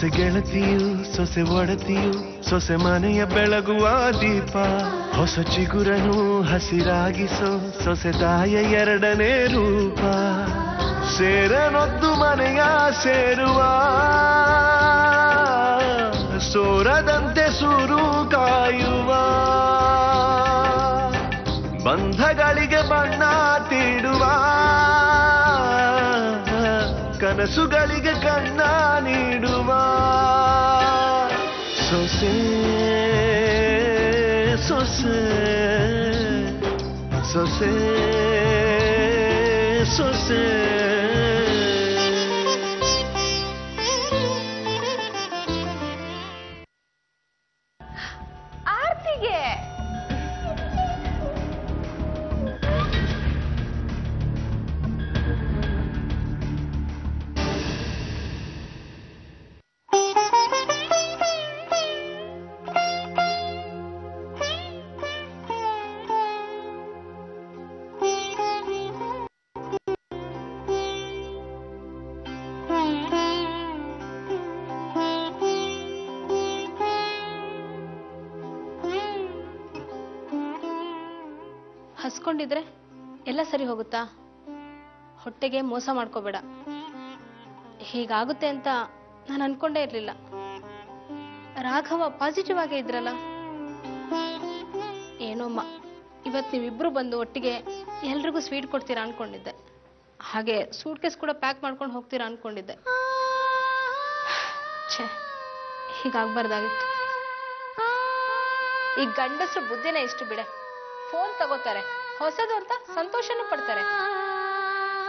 ಸೊಸೆ ಗೆಳತಿಯು ಸೊಸೆ ಒಡತಿಯು ಸೊಸೆ ಮನೆಯ ಬೆಳಗುವ ದೀಪ ಹೊಸ ಚಿಗುರನು ಹಸಿರಾಗಿಸೋ ಸೊಸೆ ತಾಯ ಎರಡನೇ ರೂಪ ಸೇರನೊದ್ದು ಮನೆಯ ಸೇರುವ ಸೋರದಂತೆ ಸೂರು ಕಾಯುವ ಬಂಧಗಳಿಗೆ ಬಣ್ಣ ತೀಡುವ ಕನಸುಗಳಿಗೆ ಕಣ್ಣ ನೀಡುವ ಸೊಸೆ ಸೊಸೆ ಸೊಸೆ ಸೊಸೆ ಹಸ್ಕೊಂಡಿದ್ರೆ ಎಲ್ಲ ಸರಿ ಹೋಗುತ್ತಾ? ಹೊಟ್ಟೆಗೆ ಮೋಸ ಮಾಡ್ಕೋಬೇಡ. ಹೀಗಾಗುತ್ತೆ ಅಂತ ನಾನು ಅನ್ಕೊಂಡೇ ಇರ್ಲಿಲ್ಲ. ರಾಘವ ಪಾಸಿಟಿವ್ ಆಗೇ ಇದ್ರಲ್ಲ. ಏನೋಮ್ಮ, ಇವತ್ತು ನೀವಿಬ್ರು ಬಂದು ಒಟ್ಟಿಗೆ ಎಲ್ರಿಗೂ ಸ್ವೀಟ್ ಕೊಡ್ತೀರಾ ಅನ್ಕೊಂಡಿದ್ದೆ. ಹಾಗೆ ಸೂಟ್ ಕೇಸ್ ಕೂಡ ಪ್ಯಾಕ್ ಮಾಡ್ಕೊಂಡು ಹೋಗ್ತೀರಾ ಅನ್ಕೊಂಡಿದ್ದೆ. ಛೇ, ಹೀಗಾಗ್ಬಾರ್ದಾಗಿತ್ತು. ಈ ಗಂಡಸರು ಬುದ್ಧಿನೇ ಇಷ್ಟು ಬಿಡೆ. ಫೋನ್ ತಗೋತಾರೆ, ಹೊಸದು ಅಂತ ಸಂತೋಷನೂ ಪಡ್ತಾರೆ.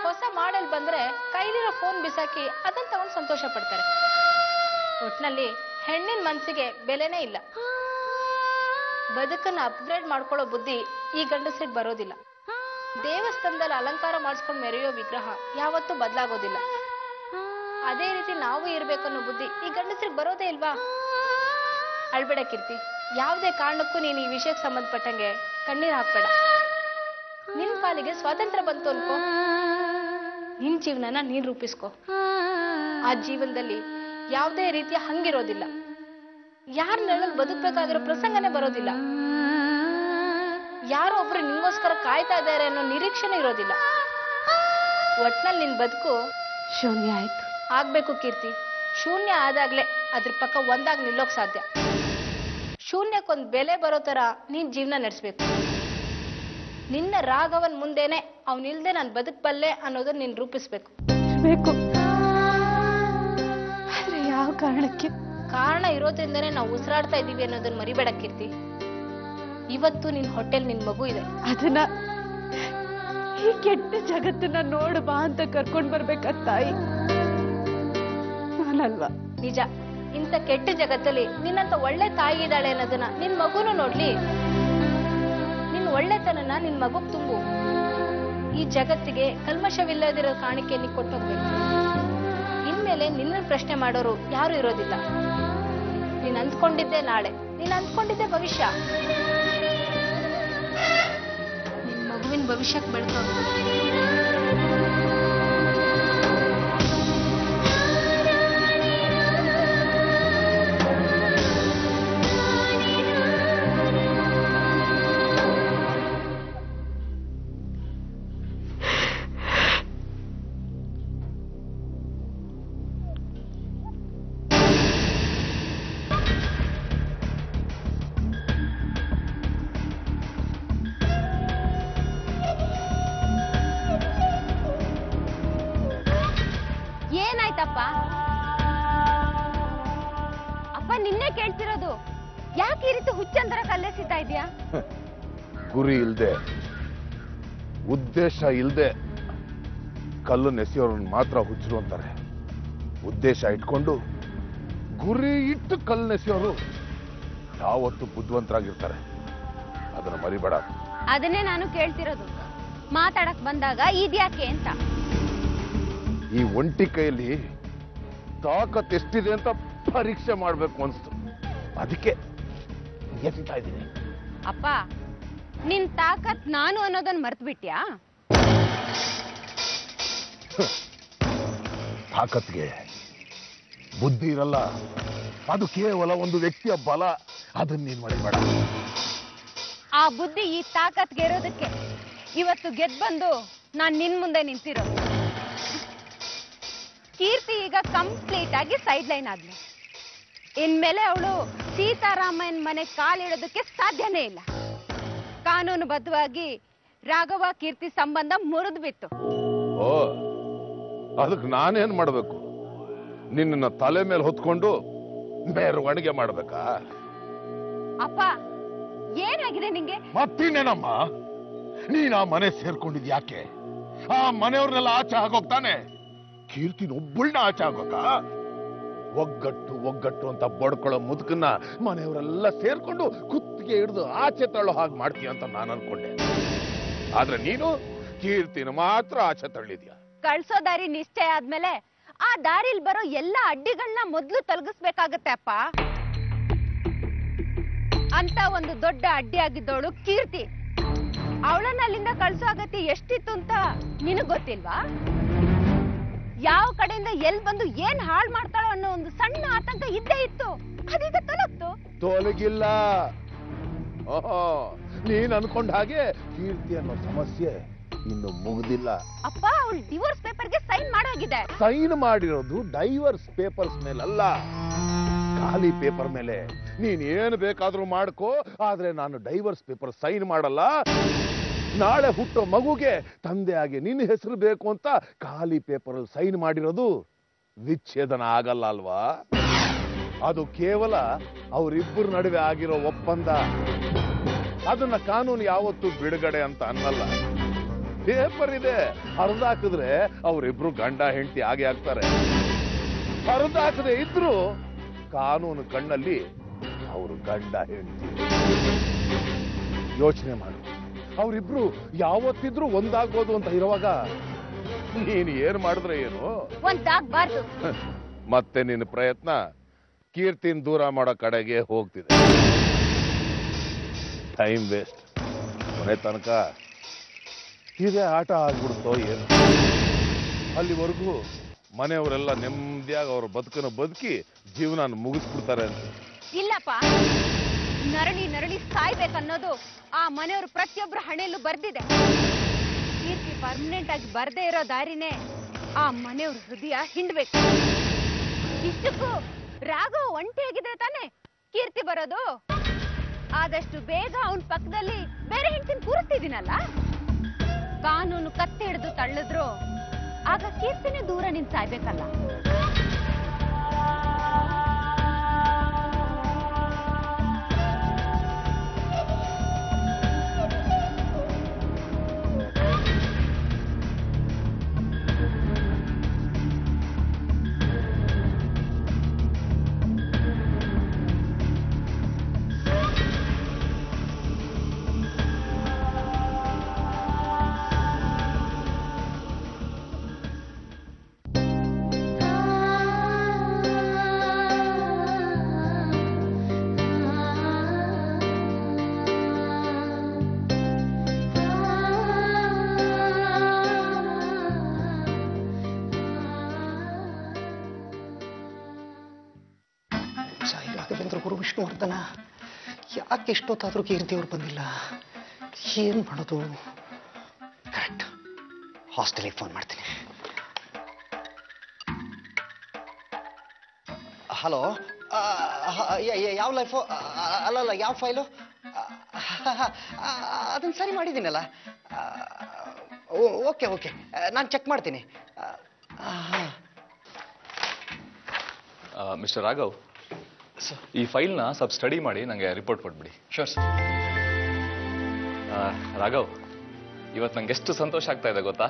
ಹೊಸ ಮಾಡೆಲ್ ಬಂದ್ರೆ ಕೈಲಿರೋ ಫೋನ್ ಬಿಸಾಕಿ ಅದನ್ನ ತಗೊಂಡು ಸಂತೋಷ ಪಡ್ತಾರೆ. ಒಟ್ನಲ್ಲಿ ಹೆಣ್ಣಿನ ಮನ್ಸಿಗೆ ಬೆಲೆನೇ ಇಲ್ಲ. ಬದುಕನ್ನ ಅಪ್ಗ್ರೇಡ್ ಮಾಡ್ಕೊಳ್ಳೋ ಬುದ್ಧಿ ಈ ಗಂಡಸರಿಗೆ ಬರೋದಿಲ್ಲ. ದೇವಸ್ಥಾನದಲ್ಲಿ ಅಲಂಕಾರ ಮಾಡಿಸ್ಕೊಂಡು ಮೆರೆಯೋ ವಿಗ್ರಹ ಯಾವತ್ತೂ ಬದಲಾಗೋದಿಲ್ಲ. ಅದೇ ರೀತಿ ನಾವು ಇರ್ಬೇಕನ್ನೋ ಬುದ್ಧಿ ಈ ಗಂಡಸರಿಗೆ ಬರೋದೇ ಇಲ್ವಾ? ಅಳ್ಬೇಡ ಕೀರ್ತಿ, ಯಾವುದೇ ಕಾರಣಕ್ಕೂ ನೀನು ಈ ವಿಷಯಕ್ಕೆ ಸಂಬಂಧಪಟ್ಟಂಗೆ ಕಣ್ಣೀರು ಹಾಕ್ಬೇಡ. ನಿನ್ ಪಾಲಿಗೆ ಸ್ವಾತಂತ್ರ್ಯ ಬಂತು ಅನ್ಕೋ, ನಿನ್ ಜೀವನನ ನೀನ್ ರೂಪಿಸ್ಕೋ. ಆ ಜೀವನದಲ್ಲಿ ಯಾವುದೇ ರೀತಿಯ ಹಂಗಿರೋದಿಲ್ಲ. ಯಾರ ನೆರಳಲ್ಲಿ ಬದುಕಬೇಕಾಗಿರೋ ಪ್ರಸಂಗನೇ ಬರೋದಿಲ್ಲ. ಯಾರೋ ಒಬ್ರು ನಿಂಗೋಸ್ಕರ ಕಾಯ್ತಾ ಇದ್ದಾರೆ ಅನ್ನೋ ನಿರೀಕ್ಷೆನೇ ಇರೋದಿಲ್ಲ. ಒಟ್ನಲ್ಲಿ ನಿನ್ ಬದುಕು ಶೂನ್ಯ ಆಯ್ತು. ಆಗ್ಬೇಕು ಕೀರ್ತಿ. ಶೂನ್ಯ ಆದಾಗ್ಲೇ ಅದ್ರ ಪಕ್ಕ ಒಂದಾಗಿ ನಿಲ್ಲೋಕ್ ಸಾಧ್ಯ. ಶೂನ್ಯಕ್ಕೊಂದು ಬೆಲೆ ಬರೋ ತರ ನೀನ್ ಜೀವನ ನಡೆಸ್ಬೇಕು. ನಿನ್ನ ರಾಘವನ್ ಮುಂದೆನೆ ಅವನಿಲ್ದೆ ನಾನು ಬದುಕಬಲ್ಲೆ ಅನ್ನೋದನ್ನ ನೀನ್ ರೂಪಿಸ್ಬೇಕು. ಯಾವ ಕಾರಣಕ್ಕೆ? ಕಾರಣ ಇರೋದ್ರಿಂದನೇ ನಾವು ಉಸಿರಾಡ್ತಾ ಇದೀವಿ ಅನ್ನೋದನ್ನ ಮರಿಬೇಡ ಕೀರ್ತಿ. ಇವತ್ತು ನಿನ್ ಹೊಟ್ಟೆಲ್ ನಿನ್ ಮಗು ಇದೆ. ಅದನ್ನ ಈ ಕೆಟ್ಟ ಜಗತ್ತನ್ನ ನೋಡು ಬಾ ಅಂತ ಕರ್ಕೊಂಡ್ ಬರ್ಬೇಕ ತಾಯಿ, ನಾನಲ್ವಾ? ನಿಜ, ಇಂಥ ಕೆಟ್ಟ ಜಗತ್ತಲ್ಲಿ ನಿನ್ನಂತ ಒಳ್ಳೆ ತಾಯಿ ಇದ್ದಾಳೆ ಅನ್ನೋದನ್ನ ನಿನ್ ಮಗುನು ನೋಡ್ಲಿ. ನಿನ್ ಒಳ್ಳೆತನನ ನಿನ್ ಮಗುಗ್ ತುಂಬು. ಈ ಜಗತ್ತಿಗೆ ಕಲ್ಮಶವಿಲ್ಲದಿರೋ ಕಾಣಿಕೆ ನೀ ಕೊಟ್ಟೋಗ್ಬೇಕು. ಇನ್ಮೇಲೆ ನಿನ್ನ ಪ್ರಶ್ನೆ ಮಾಡೋರು ಯಾರು ಇರೋದಿಲ್ಲ. ನೀನ್ ಅಂದ್ಕೊಂಡಿದ್ದೆ ನಾಳೆ, ನೀನ್ ಅಂದ್ಕೊಂಡಿದ್ದೆ ಭವಿಷ್ಯ. ನಿನ್ ಮಗುವಿನ ಭವಿಷ್ಯಕ್ಕೆ ಬೆಳ್ಕೊ. ಅಪ್ಪ ನಿನ್ನೆ ಕೇಳ್ತಿರೋದು, ಯಾಕೆ ಈ ರೀತಿ ಹುಚ್ಚಂತರ ಕಲ್ಲೆಸಿತಾ ಇದೆಯಾ? ಗುರಿ ಇಲ್ದೆ ಉದ್ದೇಶ ಇಲ್ದೆ ಕಲ್ಲು ನೆಸೆಯೋರನ್ನ ಮಾತ್ರ ಹುಚ್ಚರು ಅಂತಾರೆ. ಉದ್ದೇಶ ಇಟ್ಕೊಂಡು ಗುರಿ ಇಟ್ಟು ಕಲ್ಲು ನೆಸೆಯೋರು ಯಾವತ್ತು ಬುದ್ಧಿವಂತರಾಗಿರ್ತಾರೆ. ಅದನ್ನ ಮರಿಬೇಡ. ಅದನ್ನೇ ನಾನು ಕೇಳ್ತಿರೋದು. ಮಾತಾಡಕ್ ಬಂದಾಗ ಇದ್ಯಾಕೆ ಅಂತ. ಈ ಒಂಟಿ ಕೈಯಲ್ಲಿ ತಾಕತ್ ಎಷ್ಟಿದೆ ಅಂತ ಪರೀಕ್ಷೆ ಮಾಡ್ಬೇಕು ಅನ್ಸ್ತು. ಅದಕ್ಕೆ ಎಸಿತಾ ಇದ್ದೀನಿ. ಅಪ್ಪ, ನಿನ್ ತಾಕತ್ ನಾನು ಅನ್ನೋದನ್ನ ಮರ್ತು ಬಿಟ್ಯಾ? ತಾಕತ್ಗೆ ಬುದ್ಧಿ ಇರಲ್ಲ, ಅದು ಕೇವಲ ಒಂದು ವ್ಯಕ್ತಿಯ ಬಲ. ಅದನ್ನ ನೀನ್ ಮಡಿಬೇಡ. ಆ ಬುದ್ಧಿ ಈ ತಾಕತ್ಗೆ ಇರೋದಕ್ಕೆ ಇವತ್ತು ಗೆದ್ದು ಬಂದು ನಾನ್ ನಿನ್ ಮುಂದೆ ನಿಂತಿರೋದು. ಕೀರ್ತಿ ಈಗ ಕಂಪ್ಲೀಟ್ ಆಗಿ ಸೈಡ್ ಲೈನ್ ಆದ್ಲು. ಇನ್ಮೇಲೆ ಅವಳು ಸೀತಾರಾಮಯ್ಯನ ಮನೆ ಕಾಲಿಡೋದಕ್ಕೆ ಸಾಧ್ಯನೇ ಇಲ್ಲ. ಕಾನೂನುಬದ್ಧವಾಗಿ ರಾಘವ ಕೀರ್ತಿ ಸಂಬಂಧ ಮುರಿದು ಬಿತ್ತು. ಓ, ಅದಕ್ಕೆ ನಾನೇನ್ ಮಾಡ್ಬೇಕು? ನಿನ್ನ ತಲೆ ಮೇಲೆ ಹೊತ್ಕೊಂಡು ಮೆರವಣಿಗೆ ಮಾಡ್ಬೇಕಾ? ಅಪ್ಪ, ಏನಾಗಿದೆ ನಿಂಗೆ? ಮತ್ತಿನ್ನೇನಮ್ಮ, ನೀನ್ ಆ ಮನೆ ಸೇರ್ಕೊಂಡಿದ್ಯಾಕೆ? ಆ ಮನೆಯವ್ರನ್ನೆಲ್ಲ ಆಚೆ ಆಗೋಗ್ತಾನೆ, ಕೀರ್ತಿನ ಒಬ್ಬಳನ್ನ ಆಚೆ ಆಗೋಕ? ಒಗ್ಗಟ್ಟು ಒಗ್ಗಟ್ಟು ಅಂತ ಬಡ್ಕೊಳ್ಳೋ ಮುದುಕನ್ನ ಮನೆಯವರೆಲ್ಲ ಸೇರ್ಕೊಂಡು ಕುತ್ತಿಗೆ ಹಿಡಿದು ಆಚೆ ತಳ್ಳೋ ಹಾಗೆ ಮಾಡ್ತೀಯ ಅಂತ ನಾನು ಅನ್ಕೊಂಡೆ. ಆದ್ರೆ ನೀನು ಕೀರ್ತಿನ ಮಾತ್ರ ಆಚೆ ತಳ್ಳಿದ್ಯಾ. ಕಳ್ಸೋ ದಾರಿ ನಿಶ್ಚಯ ಆದ್ಮೇಲೆ ಆ ದಾರಿಲ್ ಬರೋ ಎಲ್ಲ ಅಡ್ಡಿಗಳನ್ನ ಮೊದ್ಲು ತೊಲಗಿಸ್ಬೇಕಾಗತ್ತೆ ಅಪ್ಪ. ಅಂತ ಒಂದು ದೊಡ್ಡ ಅಡ್ಡಿ ಆಗಿದ್ದವಳು ಕೀರ್ತಿ. ಅವಳನ್ನ ಅಲ್ಲಿಂದ ಕಳ್ಸೋ ಅಗತ್ಯ ಎಷ್ಟಿತ್ತು ಅಂತ ನಿನಗ್ ಗೊತ್ತಿಲ್ವಾ? ಯಾವ ಕಡೆಯಿಂದ ಎಲ್ಲಿ ಬಂದು ಏನ್ ಹಾಳು ಮಾಡ್ತಾಳೋ ಅನ್ನೋ ಒಂದು ಸಣ್ಣ ಆತಂಕ ಇದ್ದೇ ಇತ್ತು. ಅದೀಗ ತೊಲಗ್ತು. ತೊಲಗಿಲ್ಲ. ಓಹೋ, ನೀನ್ ಅನ್ಕೊಂಡ ಹಾಗೆ ಕೀರ್ತಿ ಅನ್ನೋ ಸಮಸ್ಯೆ ಇನ್ನು ಮುಗ್ದಿಲ್ಲ. ಅಪ್ಪ, ಅವಳು ಡಿವೋರ್ಸ್ ಪೇಪರ್ಗೆ ಸೈನ್ ಮಾಡೋಗಿದೆ. ಸೈನ್ ಮಾಡಿರೋದು ಡೈವರ್ಸ್ ಪೇಪರ್ಸ್ ಮೇಲಲ್ಲ, ಖಾಲಿ ಪೇಪರ್ ಮೇಲೆ. ನೀನ್ ಏನು ಬೇಕಾದ್ರೂ ಮಾಡ್ಕೋ, ಆದ್ರೆ ನಾನು ಡೈವರ್ಸ್ ಪೇಪರ್ ಸೈನ್ ಮಾಡಲ್ಲ. ನಾಳೆ ಹುಟ್ಟೋ ಮಗುಗೆ ತಂದೆಯಾಗಿ ನಿನ್ನ ಹೆಸರು ಬೇಕು ಅಂತ ಖಾಲಿ ಪೇಪರ್ ಅಲ್ಲಿ ಸೈನ್ ಮಾಡಿರೋದು ವಿಚ್ಛೇದನ ಆಗಲ್ಲ ಅಲ್ವಾ? ಅದು ಕೇವಲ ಅವರಿಬ್ಬರ ನಡುವೆ ಆಗಿರೋ ಒಪ್ಪಂದ. ಅದನ್ನ ಕಾನೂನು ಯಾವತ್ತೂ ಬಿಡುಗಡೆ ಅಂತ ಅನ್ನಲ್ಲ. ಪೇಪರ್ ಇದೆ, ಹರಿದಾಕಿದ್ರೆ ಅವರಿಬ್ರು ಗಂಡ ಹೆಂಡತಿ ಆಗೇ ಆಗ್ತಾರೆ. ಹರಿದಾಕದೆ ಇದ್ರು ಕಾನೂನು ಕಣ್ಣಲ್ಲಿ ಅವರು ಗಂಡ ಹೆಂಡತಿ. ಯೋಚನೆ ಮಾಡು, ಅವರಿಬ್ರು ಯಾವತ್ತಿದ್ರು ಒಂದಾಗ್ಬೋದು ಅಂತ ಇರುವಾಗ ನೀನು ಏನ್ ಮಾಡಿದ್ರೆ ಏನು? ಒಂದಾಗ್ಬಾರ್ದು. ಮತ್ತೆ ನಿನ್ನ ಪ್ರಯತ್ನ ಕೀರ್ತಿನ ದೂರ ಮಾಡೋ ಕಡೆಗೆ ಹೋಗ್ತಿದೆ. Time waste. ಮನೆ ತನಕ ಇದೇ ಆಟ ಆಗ್ಬಿಡ್ತೋ ಏನು? ಅಲ್ಲಿವರೆಗೂ ಮನೆಯವರೆಲ್ಲ ನೆಮ್ಮದಿಯಾಗಿ ಅವ್ರ ಬದುಕನ್ನು ಬದುಕಿ ಜೀವನ ಮುಗಿಸ್ಬಿಡ್ತಾರೆ ಅಂತ. ಇಲ್ಲಪ್ಪ, ನರಳಿ ನರಳಿ ಸಾಯ್ಬೇಕನ್ನೋದು ಆ ಮನೆಯವರು ಪ್ರತಿಯೊಬ್ಬರ ಹಣೆಯಲ್ಲೂ ಬರ್ದಿದೆ. ಕೀರ್ತಿ ಪರ್ಮನೆಂಟ್ ಆಗಿ ಬರ್ದೇ ಇರೋ ದಾರಿನೇ ಆ ಮನೆಯವ್ರ ಹೃದಯ ಹಿಂಡ್ಬೇಕು. ಇಷ್ಟಕ್ಕೂ ರಾಘವ್ ಒಂಟಿಯಾಗಿದೆ ತಾನೆ ಕೀರ್ತಿ ಬರೋದು. ಆದಷ್ಟು ಬೇಗ ಅವನ ಪಕ್ಕದಲ್ಲಿ ಬೇರೆ ಹೆಂಡತಿನ ಕೂರಿಸ್ತಿದ್ದೀನಲ್ಲ. ಕಾನೂನು ಕತ್ತಿ ಹಿಡಿದು ತಳ್ಳಿದ್ರು ಆಗ ಕೀರ್ತಿನೇ ದೂರ ನಿಂತು ಸಾಯ್ಬೇಕಲ್ಲ. ಗುರು ವಿಷ್ಣುವರ್ಧನ, ಯಾಕೆ ಎಷ್ಟೊತ್ತಾದ್ರೂ ಕೀರ್ತಿಯವ್ರು ಬಂದಿಲ್ಲ? ಏನ್ ಮಾಡೋದು? ಕರೆಕ್ಟ್, ಹಾಸ್ಟೆಲಿಗೆ ಫೋನ್ ಮಾಡ್ತೀನಿ. ಹಲೋ, ಯಾವ ಲೈಫು? ಅಲ್ಲಲ್ಲ, ಯಾವ ಫೈಲು? ಅದನ್ನ ಸರಿ ಮಾಡಿದ್ದೀನಲ್ಲ. ಓಕೆ ಓಕೆ, ನಾನು ಚೆಕ್ ಮಾಡ್ತೀನಿ. ಮಿಸ್ಟರ್ ರಾಘವ್, ಈ ಫೈಲ್ನ ಸ್ವಲ್ಪ ಸ್ಟಡಿ ಮಾಡಿ ನನಗೆ ರಿಪೋರ್ಟ್ ಕೊಟ್ಬಿಡಿ. Sure sir. ರಾಘವ್, ಇವತ್ತು ನಂಗೆ ಎಷ್ಟು ಸಂತೋಷ ಆಗ್ತಾ ಇದೆ ಗೊತ್ತಾ?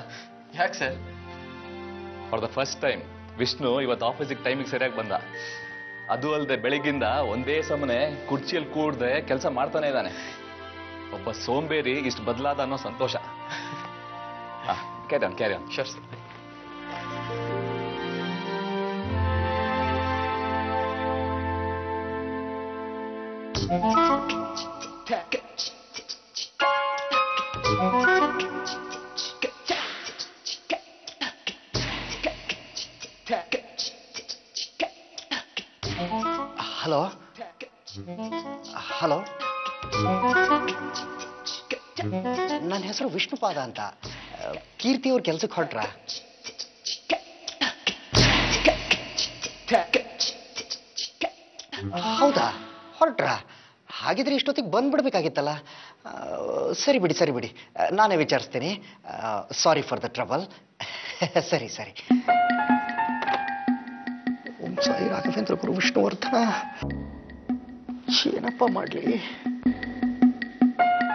ಯಾಕೆ sir? For the first time Vishnu ಇವತ್ತು ಆಫೀಸಿಗೆ ಟೈಮಿಗೆ ಸರಿಯಾಗಿ ಬಂದ. ಅದು ಅಲ್ಲದೆ ಬೆಳಿಗ್ಗಿಂದ ಒಂದೇ ಸಮನೆ ಕುರ್ಚಿಯಲ್ಲಿ ಕೂಡದೆ ಕೆಲಸ ಮಾಡ್ತಾನೆ ಇದ್ದಾನೆ. ಒಬ್ಬ ಸೋಂಬೇರಿ ಇಷ್ಟು ಬದಲಾದ ಅನ್ನೋ ಸಂತೋಷ. Carry on, carry on. Sure sir. Hello hello, ನನ್ನ ಹೆಸರು ವಿಷ್ಣುಪಾದ ಅಂತ. ಕೀರ್ತಿ ಅವ್ರ ಕೆಲ್ಸಕ್ಕೆ ಹೊರಟ್ರ? ಹೌದಾ, ಹೊರಟ್ರ? ಹಾಗಿದ್ರೆ ಇಷ್ಟೊತ್ತಿಗೆ ಬಂದ್ಬಿಡ್ಬೇಕಾಗಿತ್ತಲ್ಲ. ಸರಿ ಬಿಡಿ ಸರಿ ಬಿಡಿ, ನಾನೇ ವಿಚಾರಿಸ್ತೀನಿ. Sorry for the trouble. ಸರಿ ಸರಿ. ಓಂ ಸಾಯಿ ರಾಘವೇಂದ್ರ ಗುರು ವಿಷ್ಣುವರ್ಧನ. ಏನಪ್ಪ ಮಾಡ್ಲಿ?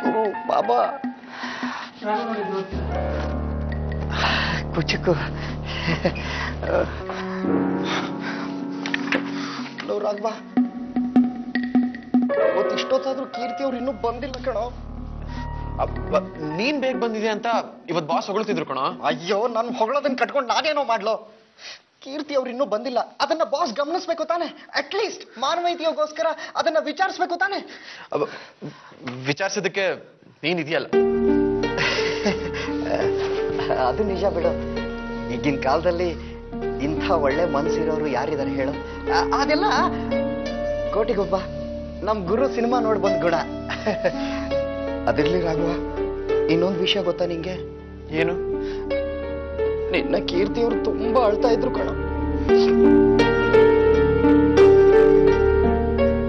ಗುರು ಬಾಬಾ ಕುಚಕು. ರಾಘವ, ಇಷ್ಟೊತ್ತಾದ್ರೂ ಕೀರ್ತಿ ಅವ್ರು ಇನ್ನೂ ಬಂದಿಲ್ಲ ಕಣೋ. ನೀನ್ ಬೇಗ ಬಂದಿದೆ ಅಂತ ಇವತ್ ಬಾಸ್ ಹೊಗಳ್ತಿದ್ರು ಕಣೋ. ಅಯ್ಯೋ, ನನ್ ಹೊಗಳೋದನ್ನ ಕಟ್ಕೊಂಡು ನಾನೇನೋ ಮಾಡ್ಲೋ. ಕೀರ್ತಿ ಅವ್ರು ಇನ್ನೂ ಬಂದಿಲ್ಲ, ಅದನ್ನ ಬಾಸ್ ಗಮನಿಸ್ಬೇಕು ತಾನೆ. ಅಟ್ಲೀಸ್ಟ್ ಮಾನವೀಯತೆಗೋಸ್ಕರ ಅದನ್ನ ವಿಚಾರಿಸ್ಬೇಕು ತಾನೆ. ವಿಚಾರಿಸೋದಕ್ಕೆ ನೀನಿದೆಯಲ್ಲ. ಅದು ನಿಜ ಬಿಡು. ಈಗಿನ ಕಾಲದಲ್ಲಿ ಇಂಥ ಒಳ್ಳೆ ಮನ್ಸಿರೋರು ಯಾರಿದ್ದಾರೆ ಹೇಳು? ಅದೆಲ್ಲ ಕೋಟಿಗೊಬ್ಬ ನಮ್ ಗುರು ಸಿನಿಮಾ ನೋಡಿ ಬಂದ್ ಗುಣ. ಅದಿರ್ಲಿ ರಾಘವ, ಇನ್ನೊಂದು ವಿಷಯ ಗೊತ್ತಾ ನಿಂಗೆ? ಏನು? ನಿನ್ನ ಕೀರ್ತಿಯವರು ತುಂಬಾ ಅಳ್ತಾ ಇದ್ರು ಕಣ.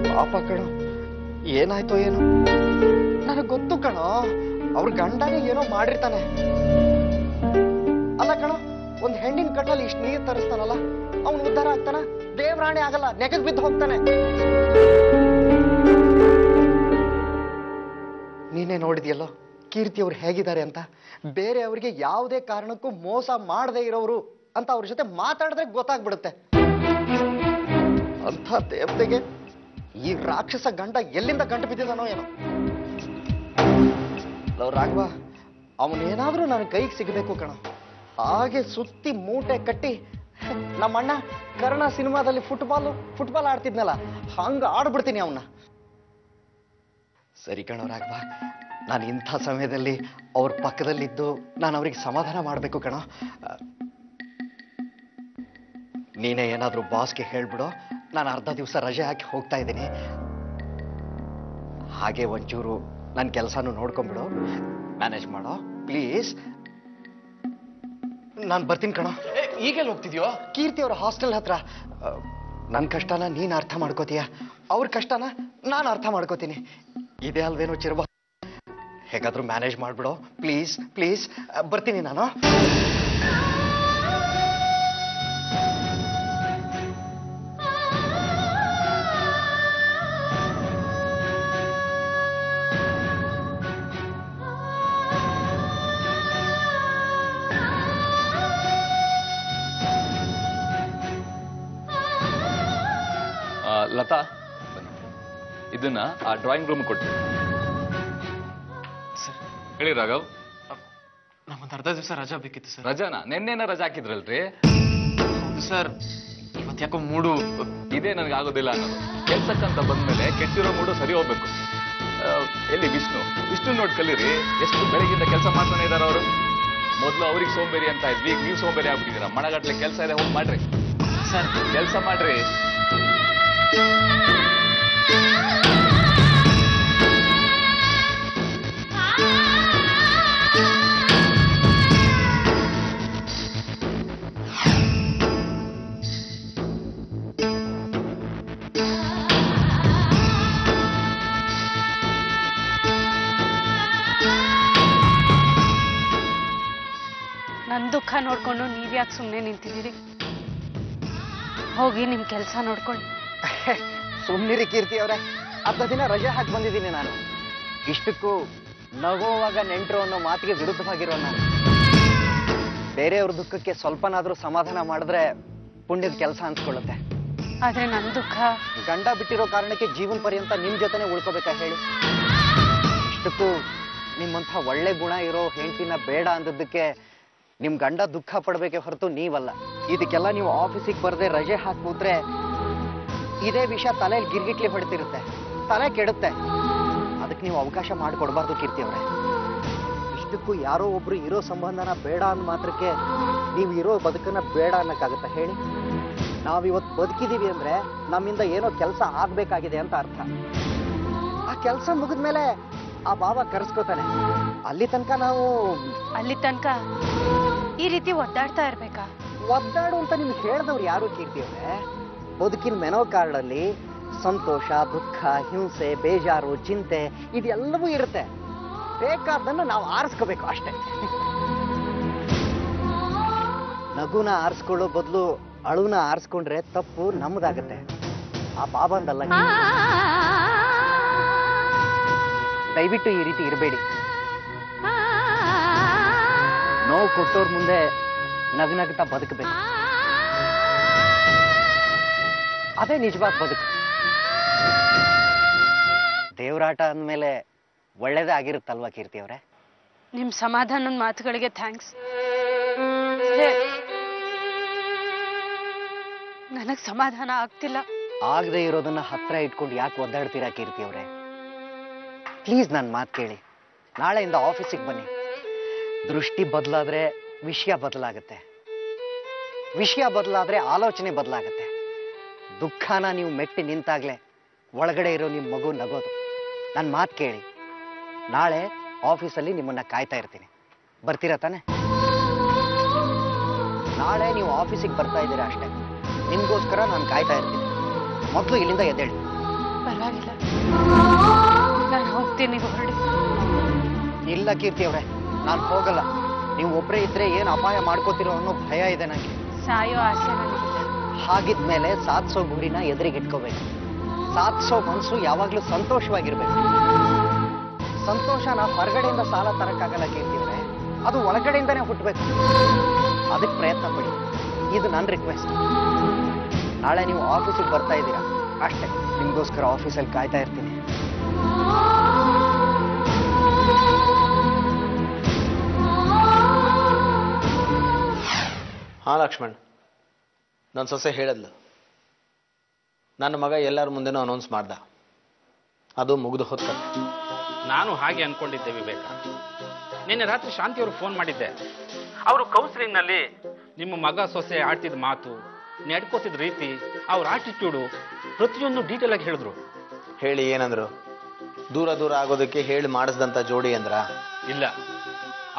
ಪಾಪ ಕಣ, ಏನಾಯ್ತೋ ಏನೋ ನನಗ್ ಗೊತ್ತು ಕಣೋ. ಅವ್ರ ಗಂಡನೇ ಏನೋ ಮಾಡಿರ್ತಾನೆ. ಅಲ್ಲ ಕಣ, ಒಂದ್ ಹೆಣ್ಣಿನ ಕಣ್ಣಲ್ಲಿ ಇಷ್ಟು ನೀರ್ ತರಿಸ್ತಾನಲ್ಲ, ಅವನು ಉದ್ಧಾರ ಆಗ್ತಾನ? ದೇವರಾಣೆ ಆಗಲ್ಲ, ನೆಗದ್ ಬಿದ್ದು ಹೋಗ್ತಾನೆ. ನೀನೇ ನೋಡಿದ್ಯಲ್ಲೋ ಕೀರ್ತಿಯವ್ರು ಹೇಗಿದ್ದಾರೆ ಅಂತ. ಬೇರೆ ಅವರಿಗೆ ಯಾವುದೇ ಕಾರಣಕ್ಕೂ ಮೋಸ ಮಾಡದೇ ಇರೋರು ಅಂತ ಅವ್ರ ಜೊತೆ ಮಾತಾಡಿದ್ರೆ ಗೊತ್ತಾಗ್ಬಿಡುತ್ತೆ. ಅಂಥ ದೇವತೆಗೆ ಈ ರಾಕ್ಷಸ ಗಂಡ ಎಲ್ಲಿಂದ ಗಂಟು ಬಿದ್ದಿದಾನೋ ಏನೋ. ರಾಘವ, ಅವನೇನಾದ್ರೂ ನನ್ನ ಕೈಗೆ ಸಿಗಬೇಕು ಕಣ. ಹಾಗೆ ಸುತ್ತಿ ಮೂಟೆ ಕಟ್ಟಿ ನಮ್ಮಣ್ಣ ಕರ್ಣ ಸಿನಿಮಾದಲ್ಲಿ ಫುಟ್ಬಾಲ್ ಆಡ್ತಿದ್ನಲ್ಲ, ಹಂಗ ಆಡ್ಬಿಡ್ತೀನಿ ಅವನ್ನ. ಸರಿ ಕಣೋ ರಾಘವ, ನಾನು ಇಂಥ ಸಮಯದಲ್ಲಿ ಅವ್ರ ಪಕ್ಕದಲ್ಲಿದ್ದು ನಾನು ಅವ್ರಿಗೆ ಸಮಾಧಾನ ಮಾಡಬೇಕು ಕಣೋ. ನೀನೇ ಏನಾದ್ರೂ ಬಾಸ್ಗೆ ಹೇಳ್ಬಿಡು, ನಾನು ಅರ್ಧ ದಿವಸ ರಜೆ ಹಾಕಿ ಹೋಗ್ತಾ ಇದ್ದೀನಿ. ಹಾಗೆ ಒಂಚೂರು ನನ್ನ ಕೆಲಸನೂ ನೋಡ್ಕೊಂಡ್ಬಿಡು, ಮ್ಯಾನೇಜ್ ಮಾಡೋ ಪ್ಲೀಸ್. ನಾನು ಬರ್ತೀನಿ ಕಣೋ. ಈಗೆಲ್ಲ ಹೋಗ್ತಿದ್ಯೋ? ಕೀರ್ತಿ ಅವ್ರ ಹಾಸ್ಟೆಲ್ ಹತ್ರ. ನನ್ನ ಕಷ್ಟನ ನೀನು ಅರ್ಥ ಮಾಡ್ಕೋತೀಯ, ಅವ್ರ ಕಷ್ಟನ ನಾನು ಅರ್ಥ ಮಾಡ್ಕೋತೀನಿ. ಇದೇ ಅಲ್ವೇನೋ ಚಿರಬ. ಹೇಗಾದ್ರೂ ಮ್ಯಾನೇಜ್ ಮಾಡ್ಬಿಡೋ ಪ್ಲೀಸ್ ಪ್ಲೀಸ್. ಬರ್ತೀನಿ ನಾನು. ಲತಾ, ಇದನ್ನ ಆ ಡ್ರಾಯಿಂಗ್ ರೂಮ್ ಕೊಟ್ಟು ಹೇಳಿ. ರಾಘವ್, ನಮ್ಮೊಂದು ಅರ್ಧ ದಿವಸ ರಜಾ ಬೇಕಿತ್ತು ಸರ್. ರಜಾನ ನೆನ್ನೆನ ರಜಾ ಹಾಕಿದ್ರಲ್ರಿ? ಹೌದು ಸರ್, ಇವತ್ತು ಯಾಕೋ ಮೂಡು ಇದೇ ನನಗೆ ಆಗೋದಿಲ್ಲ ಅನ್ನೋದು. ಕೆಲ್ಸಕ್ಕಂತ ಬಂದ್ಮೇಲೆ ಕೆಟ್ಟಿರೋ ಮೂಡು ಸರಿ ಹೋಗ್ಬೇಕು. ಎಲ್ಲಿ ವಿಷ್ಣು ನೋಡಿ ಕಲೀರಿ. ಎಷ್ಟು ಬೆಳಗಿಂದ ಕೆಲಸ ಮಾಡ್ತಾನೆ ಇದಾರೆ ಅವರು. ಮೊದಲು ಅವ್ರಿಗೆ ಸೋಂಬೇರಿ ಅಂತ ಇದ್ವಿ, ಈಗ ನೀವು ಸೋಂಬೇರಿ ಆಗ್ಬಿಟ್ಟಿದ್ದೀರಾ. ಮಣಗಟ್ಲೆ ಕೆಲಸ ಇದೆ, ಹೋಗಿ ಮಾಡ್ರಿ ಸರ್. ಕೆಲಸ ಮಾಡ್ರಿ. ನನ್ನ ದುಃಖ ನೋಡ್ಕೊಂಡು ನೀವ್ಯಾಕೆ ಸುಮ್ಮನೆ ನಿಂತಿದ್ದೀರಿ? ಹೋಗಿ ನಿಮ್ ಕೆಲಸ ನೋಡ್ಕೊಂಡು. ಸುಮ್ಮನಿರಿ ಕೀರ್ತಿ ಅವರೇ, ಅರ್ಧ ದಿನ ರಜೆ ಹಾಕಿ ಬಂದಿದ್ದೀನಿ ನಾನು. ಇಷ್ಟಕ್ಕೂ ನಗೋವಾಗ ನೆಂಟರು ಅನ್ನೋ ಮಾತಿಗೆ ವಿರುದ್ಧವಾಗಿರೋ ನಾನು. ಬೇರೆಯವ್ರ ದುಃಖಕ್ಕೆ ಸ್ವಲ್ಪನಾದ್ರೂ ಸಮಾಧಾನ ಮಾಡಿದ್ರೆ ಪುಣ್ಯದ ಕೆಲಸ ಅನ್ಸ್ಕೊಳ್ಳುತ್ತೆ. ಆದ್ರೆ ನನ್ನ ದುಃಖ ಗಂಡ ಬಿಟ್ಟಿರೋ ಕಾರಣಕ್ಕೆ ಜೀವನ ಪರ್ಯಂತ ನಿಮ್ ಜೊತೆನೆ ಉಳ್ಕೋಬೇಕಾ ಹೇಳಿ? ಇಷ್ಟಕ್ಕೂ ನಿಮ್ಮಂಥ ಒಳ್ಳೆ ಗುಣ ಇರೋ ಹೆಂಡತಿನ ಬೇಡ ಅಂದದ್ದಕ್ಕೆ ನಿಮ್ ಗಂಡ ದುಃಖ ಪಡ್ಬೇಕೆ ಹೊರತು ನೀವಲ್ಲ. ಇದಕ್ಕೆಲ್ಲ ನೀವು ಆಫೀಸಿಗೆ ಬರದೆ ರಜೆ ಹಾಕಿ ಕೂತ್ರೆ ಇದೇ ವಿಷಯ ತಲೆಯಲ್ಲಿ ಗಿರ್ಗಿಟ್ಲಿ ಹೊಡ್ತಿರುತ್ತೆ, ತಲೆ ಕೆಡುತ್ತೆ. ಅದಕ್ಕೆ ನೀವು ಅವಕಾಶ ಮಾಡಿಕೊಡ್ಬಾರ್ದು ಕೀರ್ತಿ ಅವರೇ. ಇಷ್ಟಕ್ಕೂ ಯಾರೋ ಒಬ್ರು ಇರೋ ಸಂಬಂಧನ ಬೇಡ ಅಂದ ಮಾತ್ರಕ್ಕೆ ನೀವು ಇರೋ ಬದುಕನ್ನ ಬೇಡ ಅನ್ನಕ್ಕಾಗತ್ತಾ ಹೇಳಿ? ನಾವಿವತ್ತು ಬದುಕಿದೀವಿ ಅಂದ್ರೆ ನಮ್ಮಿಂದ ಏನೋ ಕೆಲಸ ಆಗ್ಬೇಕಾಗಿದೆ ಅಂತ ಅರ್ಥ. ಆ ಕೆಲಸ ಮುಗಿದ್ಮೇಲೆ ಆ ಬಾಬಾ ಕರೆಸ್ಕೋತಾನೆ. ಅಲ್ಲಿ ತನಕ ನಾವು ಅಲ್ಲಿ ತನಕ ಈ ರೀತಿ ಒದ್ದಾಡ್ತಾ ಇರ್ಬೇಕಾ? ಒದ್ದಾಡು ಅಂತ ನಿಮ್ಗೆ ಹೇಳ್ದವ್ರು ಯಾರು ಕೀರ್ತಿಯವ್ರೆ? ಬದುಕಿನ ಮೆನೋ ಕಾರ್ಡಲ್ಲಿ ಸಂತೋಷ, ದುಃಖ, ಹಿಂಸೆ, ಬೇಜಾರು, ಚಿಂತೆ ಇದೆಲ್ಲವೂ ಇರುತ್ತೆ. ಬೇಕಾದನ್ನು ನಾವು ಆರಿಸ್ಕೋಬೇಕು ಅಷ್ಟೇ. ನಗುನ ಆರಿಸ್ಕೊಳ್ಳೋ ಬದಲು ಅಳುನ ಆರಿಸ್ಕೊಂಡ್ರೆ ತಪ್ಪು ನಮ್ಮದಾಗತ್ತೆ, ಆ ಬಾಬಂದಲ್ಲ. ದಯವಿಟ್ಟು ಈ ರೀತಿ ಇರಬೇಡಿ. ನೋವು ಕೊಟ್ಟೋರ್ ಮುಂದೆ ನಗ್ನಗ್ತಾ ಬದುಕಬೇಕು. ಅದೇ ನಿಜವಾದ ಬದುಕು. ದೇವರಾಟ ಅಂದಮೇಲೆ ಒಳ್ಳೇದೇ ಆಗಿರುತ್ತಲ್ವಾ ಕೀರ್ತಿ ಅವರೇ? ನಿಮ್ ಸಮಾಧಾನದ ಮಾತುಗಳಿಗೆ ಥ್ಯಾಂಕ್ಸ್. ನನಗ್ ಸಮಾಧಾನ ಆಗ್ತಿಲ್ಲ. ಆಗದೆ ಇರೋದನ್ನ ಹತ್ರ ಇಟ್ಕೊಂಡು ಯಾಕೆ ಒದ್ದಾಡ್ತೀರಾ ಕೀರ್ತಿ ಅವರೇ? ಪ್ಲೀಸ್ ನನ್ನ ಮಾತು ಕೇಳಿ. ನಾಳೆಯಿಂದ ಆಫೀಸಿಗೆ ಬನ್ನಿ. ದೃಷ್ಟಿ ಬದಲಾದ್ರೆ ವಿಷಯ ಬದಲಾಗುತ್ತೆ, ವಿಷಯ ಬದಲಾದ್ರೆ ಆಲೋಚನೆ ಬದಲಾಗುತ್ತೆ. ದುಃಖನ ನೀವು ಮೆಟ್ಟಿ ನಿಂತಾಗ್ಲೇ ಒಳಗಡೆ ಇರೋ ನಿಮ್ಮ ಮಗು ನಗೋದು. ನನ್ನ ಮಾತು ಕೇಳಿ. ನಾಳೆ ಆಫೀಸಲ್ಲಿ ನಿಮ್ಮನ್ನ ಕಾಯ್ತಾ ಇರ್ತೀನಿ. ಬರ್ತೀರಾ ತಾನೆ? ನಾಳೆ ನೀವು ಆಫೀಸಿಗೆ ಬರ್ತಾ ಇದ್ದೀರಾ ಅಷ್ಟೇ. ನಿಮ್ಗೋಸ್ಕರ ನಾನು ಕಾಯ್ತಾ ಇರ್ತೀನಿ. ಮೊದಲು ಇಲ್ಲಿಂದ ಎದ್ದೇಳಿ. ಪರವಾಗಿಲ್ಲ, ನಾನು ಹೋಗ್ತೀನಿ, ಹೊರಡಿ. ಇಲ್ಲ ಕೀರ್ತಿ ಅವರೇ, ನಾನು ಹೋಗಲ್ಲ. ನೀವು ಒಬ್ಬರೇ ಇದ್ರೆ ಏನು ಅಪಾಯ ಮಾಡ್ಕೋತಿರೋ ಅನ್ನೋ ಭಯ ಇದೆ ನನಗೆ. ಸಾಯೋ ಆಸೆ ನನಗಿಲ್ಲ. ಹಾಗಿದ್ಮೇಲೆ ಸಾಧಿಸೋ ಗುರಿನ ಎದುರಿಗಿಟ್ಕೋಬೇಕು. ಸಾಧಿಸೋ ಮನಸ್ಸು ಯಾವಾಗ್ಲೂ ಸಂತೋಷವಾಗಿರ್ಬೇಕು. ಸಂತೋಷನ ಹೊರಗಡೆಯಿಂದ ಸಾಲ ತರಕ್ಕಾಗಲ್ಲ ಕೀರ್ತಿ ಅವರೇ, ಅದು ಒಳಗಡೆಯಿಂದನೇ ಹುಟ್ಟಬೇಕು. ಅದಕ್ಕೆ ಪ್ರಯತ್ನ ಪಡಿ. ಇದು ನನ್ನ ರಿಕ್ವೆಸ್ಟ್. ನಾಳೆ ನೀವು ಆಫೀಸಿಗೆ ಬರ್ತಾ ಇದ್ದೀರಾ ಅಷ್ಟೇ. ನಿಮ್ಗೋಸ್ಕರ ಆಫೀಸಲ್ಲಿ ಕಾಯ್ತಾ ಇರ್ತೀನಿ. ಹಾಂ ಲಕ್ಷ್ಮಣ್, ನನ್ನ ಸೊಸೆ ಹೇಳಿದ್ಲು. ನನ್ನ ಮಗ ಎಲ್ಲರ ಮುಂದೆನೂ ಅನೌನ್ಸ್ ಮಾಡ್ದ. ಅದು ಮುಗಿದು ಹೊತ್ತ. ನಾನು ಹಾಗೆ ಅನ್ಕೊಂಡಿದ್ದೆ ವಿವೇಕ. ನಿನ್ನೆ ರಾತ್ರಿ ಶಾಂತಿಯವರು ಫೋನ್ ಮಾಡಿದ್ದೆ. ಅವರು ಕೌನ್ಸಿಲಿಂಗ್ನಲ್ಲಿ ನಿಮ್ಮ ಮಗ ಸೊಸೆ ಆಡ್ತಿದ್ದ ಮಾತು, ನಡ್ಕೋತಿದ್ದ ರೀತಿ, ಅವ್ರ ಆಟಿಟ್ಯೂಡು ಪ್ರತಿಯೊಂದು ಡೀಟೇಲ್ ಆಗಿ ಹೇಳಿದ್ರು. ಹೇಳಿ ಏನಂದ್ರು? ದೂರ ದೂರ ಆಗೋದಕ್ಕೆ ಹೇಳಿ ಮಾಡಿಸ್ದಂಥ ಜೋಡಿ ಅಂದ್ರ? ಇಲ್ಲ,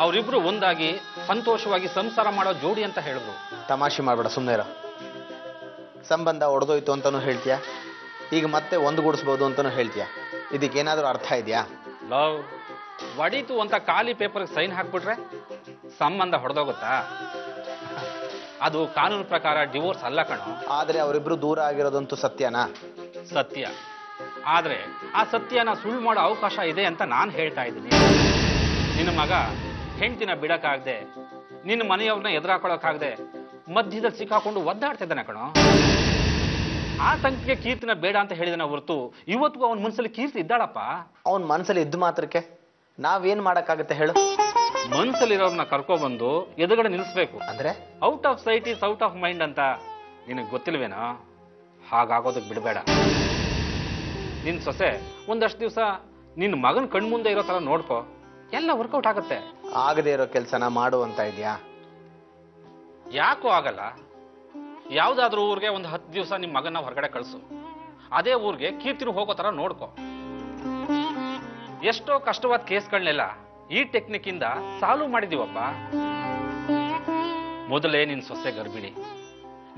ಅವರಿಬ್ರು ಒಂದಾಗಿ ಸಂತೋಷವಾಗಿ ಸಂಸಾರ ಮಾಡೋ ಜೋಡಿ ಅಂತ ಹೇಳಿದ್ರು. ತಮಾಷೆ ಮಾಡ್ಬೇಡ, ಸುಮ್ಮನೆ ಇರೋ. ಸಂಬಂಧ ಒಡೆದೋಯ್ತು ಅಂತಲೂ ಹೇಳ್ತೀಯಾ, ಈಗ ಮತ್ತೆ ಒಂದುಗೂಡಿಸ್ಬೋದು ಅಂತಲೂ ಹೇಳ್ತೀಯಾ. ಇದಕ್ಕೇನಾದರೂ ಅರ್ಥ ಇದೆಯಾ? ಲವ್ ಒಡೀತು ಅಂತ ಖಾಲಿ ಪೇಪರ್ಗೆ ಸೈನ್ ಹಾಕ್ಬಿಟ್ರೆ ಸಂಬಂಧ ಹೊಡೆದೋಗುತ್ತಾ? ಅದು ಕಾನೂನು ಪ್ರಕಾರ ಡಿವೋರ್ಸ್ ಅಲ್ಲ ಕಣೋ. ಆದರೆ ಅವರಿಬ್ರು ದೂರ ಆಗಿರೋದಂತೂ ಸತ್ಯನಾ? ಸತ್ಯ. ಆದ್ರೆ ಆ ಸತ್ಯನ ಸುಳ್ಳು ಮಾಡೋ ಅವಕಾಶ ಇದೆ ಅಂತ ನಾನು ಹೇಳ್ತಾ ಇದ್ದೀನಿ. ನಿನ್ನ ಮಗ ಹೆಂಡ್ತಿನ ಬಿಡಕ್ಕಾಗದೆ, ನಿನ್ನ ಮನೆಯವ್ರನ್ನ ಎದುರಾಕೊಳ್ಳೋಕ್ಕಾಗದೆ ಮಧ್ಯದಲ್ಲಿ ಸಿಕ್ಕಾಕೊಂಡು ಒದ್ದಾಡ್ತಿದ್ದಾನೆ ಕಣೋ. ಆ ಸಂಖ್ಯೆಗೆ ಕೀರ್ತಿನ ಬೇಡ ಅಂತ ಹೇಳಿದನ ಹೊರತು ಇವತ್ತಿಗೂ ಅವನ ಮನಸ್ಸಲ್ಲಿ ಕೀರ್ತಿ ಇದ್ದಾಳಪ್ಪ. ಅವನ ಮನಸ್ಸಲ್ಲಿ ಇದ್ದು ಮಾತ್ರಕ್ಕೆ ನಾವೇನ್ ಮಾಡಕ್ಕಾಗತ್ತೆ ಹೇಳು? ಮನಸ್ಸಲ್ಲಿರೋರ್ನ ಕರ್ಕೊಬಂದು ಎದುರುಗಡೆ ನಿಲ್ಲಿಸ್ಬೇಕು. ಅಂದ್ರೆ out off site is out of mind ಅಂತ ನಿನಗೆ ಗೊತ್ತಿಲ್ವೇನೋ? ಹಾಗಾಗೋದಕ್ಕೆ ಬಿಡಬೇಡ. ನಿನ್ ಸೊಸೆ ಒಂದಷ್ಟು ದಿವಸ ನಿನ್ನ ಮಗನ ಕಣ್ಮುಂದೆ ಇರೋ ತರ ನೋಡ್ಕೋ, ಎಲ್ಲ ವರ್ಕೌಟ್ ಆಗುತ್ತೆ. ಆಗದೆ ಇರೋ ಕೆಲಸನ ಮಾಡು ಅಂತ ಇದೆಯಾ? ಯಾಕೋ ಆಗಲ್ಲ? ಯಾವ್ದಾದ್ರೂ ಊರಿಗೆ ಒಂದು 10 ದಿವಸ ನಿಮ್ಮ ಮಗನ ಹೊರಗಡೆ ಕಳಿಸು. ಅದೇ ಊರಿಗೆ ಕೀರ್ತಿರು ಹೋಗೋ ತರ ನೋಡ್ಕೋ. ಎಷ್ಟೋ ಕಷ್ಟವಾದ ಕೇಸ್ಗಳನ್ನೆಲ್ಲ ಈ ಟೆಕ್ನಿಕ್ ಇಂದ ಸಾಲ್ವ್ ಮಾಡಿದೀವಪ್ಪ. ಮೊದಲೇ ನಿನ್ ಸೊಸೆ ಗರ್ಭಿಣಿ,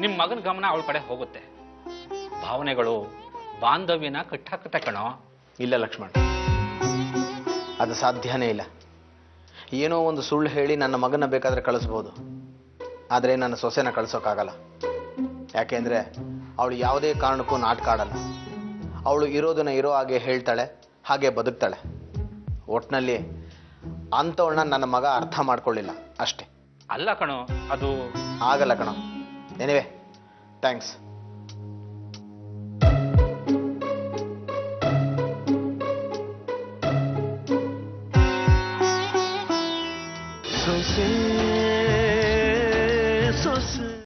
ನಿಮ್ ಮಗನ ಗಮನ ಅವಳ ಕಡೆ ಹೋಗುತ್ತೆ. ಭಾವನೆಗಳು ಬಾಂಧವ್ಯನ ಕಟ್ಟಾಕತ್ತೆ ಕಣೋ. ಇಲ್ಲ ಲಕ್ಷ್ಮಣ್, ಅದು ಸಾಧ್ಯನೇ ಇಲ್ಲ. ಏನೋ ಒಂದು ಸುಳ್ಳು ಹೇಳಿ ನನ್ನ ಮಗನ ಬೇಕಾದ್ರೆ ಕಳಿಸ್ಬೋದು, ಆದರೆ ನನ್ನ ಸೊಸೆನ ಕಳ್ಸೋಕ್ಕಾಗಲ್ಲ. ಯಾಕೆಂದ್ರೆ ಅವಳು ಯಾವುದೇ ಕಾರಣಕ್ಕೂ ನಾಟಕ ಆಡಲ್ಲ. ಅವಳು ಇರೋದನ್ನ ಇರೋ ಹಾಗೆ ಹೇಳ್ತಾಳೆ, ಹಾಗೆ ಬದುಕ್ತಾಳೆ. ಒಟ್ನಲ್ಲಿ ಅಂಥವಳನ್ನ ನನ್ನ ಮಗ ಅರ್ಥ ಮಾಡ್ಕೊಳ್ಳಿಲ್ಲ ಅಷ್ಟೇ. ಅಲ್ಲ ಕಣೋ, ಅದು ಆಗಲ್ಲ ಕಣೋ. Anyway, thanks.